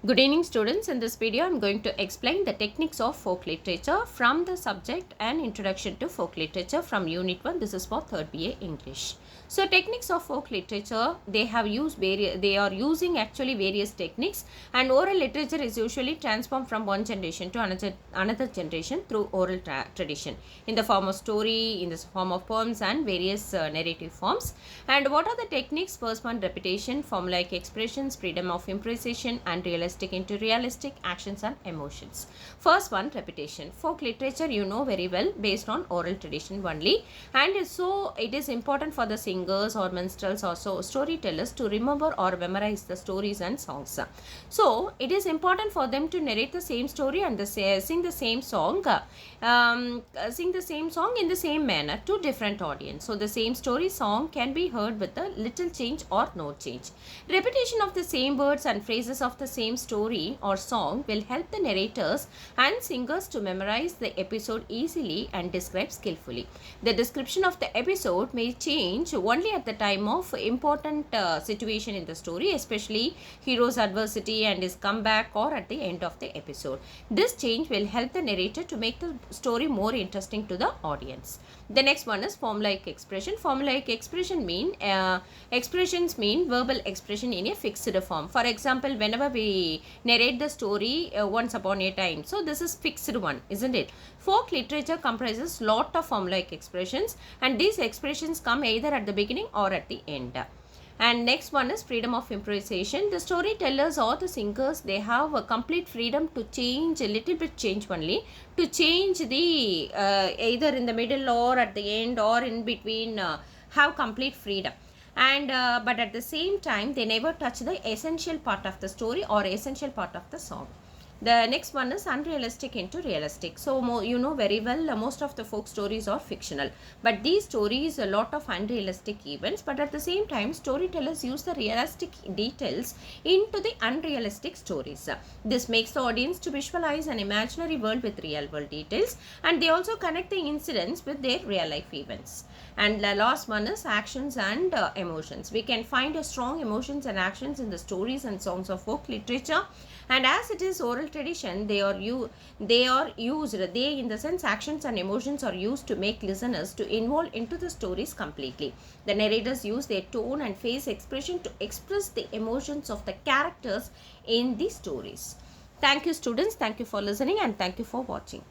Good evening students. In this video I am going to explain the techniques of folk literature from the subject and introduction to folk literature from unit 1. This is for 3rd BA English. So techniques of folk literature, they are using actually various techniques, and oral literature is usually transformed from one generation to another generation through oral tradition in the form of story, in the form of poems and various narrative forms. And what are the techniques? First one, repetition, formulaic expressions, freedom of improvisation, and realistic into realistic, actions and emotions. First one, repetition. Folk literature you know very well, based on oral tradition only, and so it is important for the singers or minstrels or storytellers to remember or memorize the stories and songs. So it is important for them to narrate the same story and sing the same song in the same manner to different audience. So the same story song can be heard with a little change or no change. Repetition of the same words and phrases of the same story or song will help the narrators and singers to memorize the episode easily and describe skillfully. The description of the episode may change only at the time of important situation in the story, especially hero's adversity and his comeback, or at the end of the episode. This change will help the narrator to make the story more interesting to the audience. The next one is formulaic expression. Formulaic expressions mean verbal expression in a fixed form. For example, whenever we narrate the story once upon a time, so this is fixed one, isn't it? Folk literature comprises lot of formulaic expressions, and these expressions come either at the beginning or at the end. And next one is freedom of improvisation. The storytellers or the singers, they have a complete freedom to change, a little bit change only, to change the either in the middle or at the end or in between, have complete freedom. And but at the same time they never touch the essential part of the story or essential part of the song. The next one is unrealistic into realistic. So you know very well, most of the folk stories are fictional, but these stories a lot of unrealistic events, but at the same time storytellers use the realistic details into the unrealistic stories. This makes the audience to visualize an imaginary world with real world details, and they also connect the incidents with their real life events. And the last one is actions and emotions. We can find a strong emotions and actions in the stories and songs of folk literature, and as it is oral tradition, they in the sense actions and emotions are used to make listeners to involve into the stories completely. The narrators use their tone and face expression to express the emotions of the characters in the stories. Thank you students, thank you for listening, and thank you for watching.